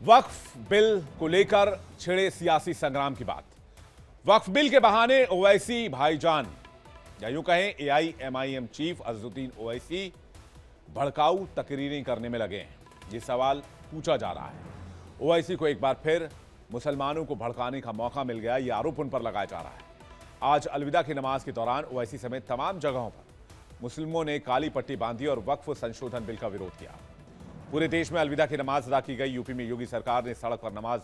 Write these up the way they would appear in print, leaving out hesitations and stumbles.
वक्फ bill को लेकर छिड़े सियासी संग्राम की बात। वक्फ बिल के बहाने ओवैसी भाईजान या यूं कहें एआईएमआईएम चीफ अजहरुद्दीन ओवैसी भड़काऊ तकरीरें करने में लगे हैं। ये सवाल पूछा जा रहा है, ओवैसी को एक बार फिर मुसलमानों को भड़काने का मौका मिल गया, यह आरोप उन पर लगाया जा रहा है। आज अलविदा की नमाज के दौरान ओवैसी समेत तमाम जगहों पर मुस्लिमों ने काली पट्टी बांधी और वक्फ संशोधन बिल का विरोध किया। पूरे देश में अलविदा की नमाज अदा की गई। यूपी में योगी सरकार ने सड़क पर नमाज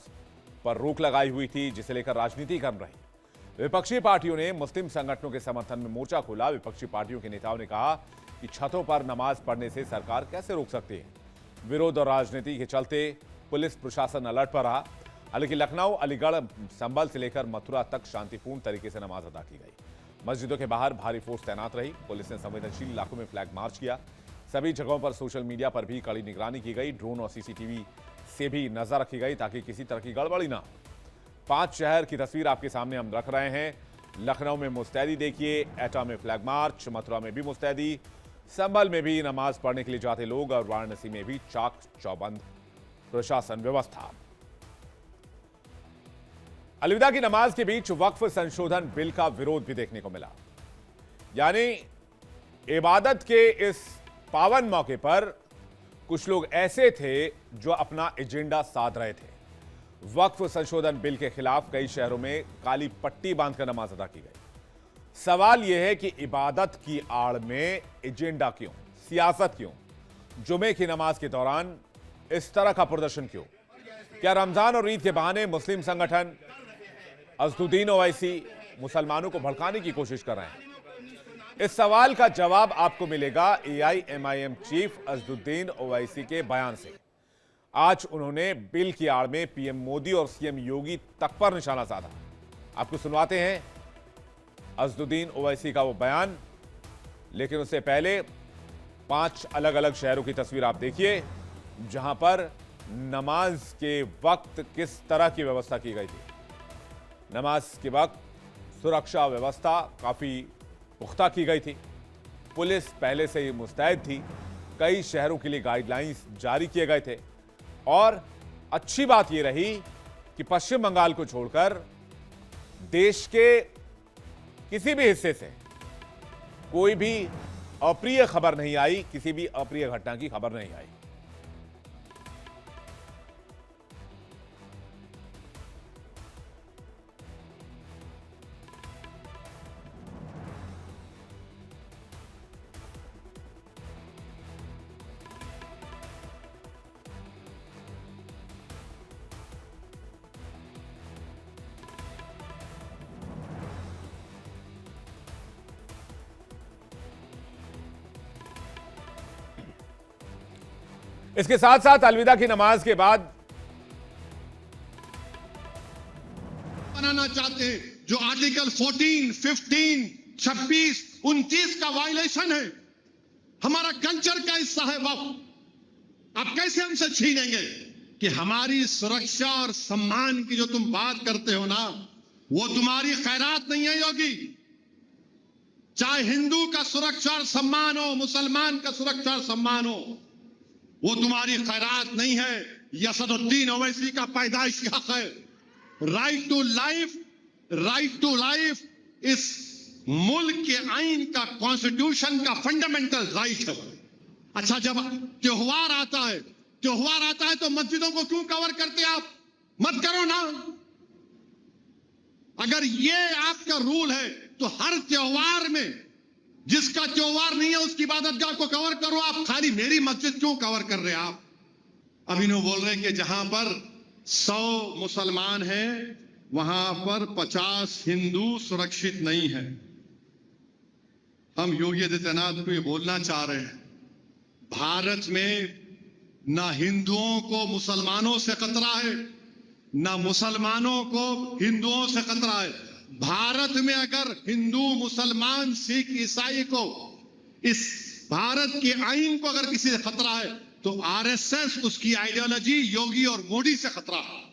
पर रोक लगाई हुई थी, जिसे लेकर राजनीति गर्म रही। विपक्षी पार्टियों ने मुस्लिम संगठनों के समर्थन में मोर्चा खोला। विपक्षी पार्टियों के नेताओं ने कहा कि छतों पर नमाज पढ़ने से सरकार कैसे रोक सकती है। विरोध और राजनीति के चलते पुलिस प्रशासन अलर्ट पर रहा। हालांकि लखनऊ, अलीगढ़, संभल से लेकर मथुरा तक शांतिपूर्ण तरीके से नमाज अदा की गई। मस्जिदों के बाहर भारी फोर्स तैनात रही। पुलिस ने संवेदनशील इलाकों में फ्लैग मार्च किया। सभी जगहों पर सोशल मीडिया पर भी कड़ी निगरानी की गई। ड्रोन और सीसीटीवी से भी नजर रखी गई ताकि किसी तरह की गड़बड़ी ना हो। 5 शहर की तस्वीर आपके सामने हम रख रहे हैं। लखनऊ में मुस्तैदी देखिए, एटा में फ्लैग मार्च, मथुरा में भी मुस्तैदी, संभल में भी नमाज पढ़ने के लिए जाते लोग और वाराणसी में भी चाक चौबंद प्रशासन व्यवस्था। अलविदा की नमाज के बीच वक्फ संशोधन बिल का विरोध भी देखने को मिला। यानी इबादत के इस पावन मौके पर कुछ लोग ऐसे थे जो अपना एजेंडा साध रहे थे। वक्फ संशोधन बिल के खिलाफ कई शहरों में काली पट्टी बांधकर नमाज अदा की गई। सवाल यह है कि इबादत की आड़ में एजेंडा क्यों, सियासत क्यों? जुमे की नमाज के दौरान इस तरह का प्रदर्शन क्यों? क्या रमजान और ईद के बहाने मुस्लिम संगठन अजहरुद्दीन ओवैसी मुसलमानों को भड़काने की कोशिश कर रहे हैं? इस सवाल का जवाब आपको मिलेगा एआईएमआईएम चीफ अजहरुद्दीन ओवैसी के बयान से। आज उन्होंने बिल की आड़ में पीएम मोदी और सीएम योगी तक पर निशाना साधा। आपको सुनवाते हैं अजहरुद्दीन ओवैसी का वो बयान, लेकिन उससे पहले 5 अलग अलग शहरों की तस्वीर आप देखिए जहां पर नमाज के वक्त किस तरह की व्यवस्था की गई थी। नमाज के वक्त सुरक्षा व्यवस्था काफी पुख्ता की गई थी। पुलिस पहले से ही मुस्तैद थी। कई शहरों के लिए गाइडलाइंस जारी किए गए थे। और अच्छी बात यह रही कि पश्चिम बंगाल को छोड़कर देश के किसी भी हिस्से से कोई भी अप्रिय खबर नहीं आई, किसी भी अप्रिय घटना की खबर नहीं आई। इसके साथ साथ अलविदा की नमाज के बाद बनाना चाहते हैं जो आर्टिकल 14, 15, 26, 29 का वायलेशन है, हमारा कल्चर का हिस्सा है। वक्फ आप कैसे हमसे छीनेंगे? कि हमारी सुरक्षा और सम्मान की जो तुम बात करते हो ना, वो तुम्हारी खैरात नहीं है योगी। चाहे हिंदू का सुरक्षा और सम्मान हो, मुसलमान का सुरक्षा और सम्मान हो, वो तुम्हारी खैरात नहीं है। यह असदुद्दीन ओवैसी का पैदाइशी हक है। राइट टू लाइफ इस मुल्क के आइन का, कॉन्स्टिट्यूशन का फंडामेंटल राइट है। अच्छा, जब त्योहार आता है तो मस्जिदों को क्यों कवर करते आप? मत करो ना। अगर ये आपका रूल है तो हर त्योहार में जिसका त्योहार नहीं है उसकी इबादतगाह को कवर करो। आप खाली मेरी मस्जिद क्यों कवर कर रहे हैं आप? अभी नो बोल रहे हैं कि जहां पर 100 मुसलमान हैं वहां पर 50 हिंदू सुरक्षित नहीं है। हम योगी आदित्यनाथ को ये बोलना चाह रहे हैं, भारत में ना हिंदुओं को मुसलमानों से खतरा है, ना मुसलमानों को हिंदुओं से खतरा है। भारत में अगर हिंदू, मुसलमान, सिख, ईसाई को, इस भारत के आइन को अगर किसी से खतरा है तो आरएसएस, उसकी आइडियोलॉजी, योगी और मोदी से खतरा है।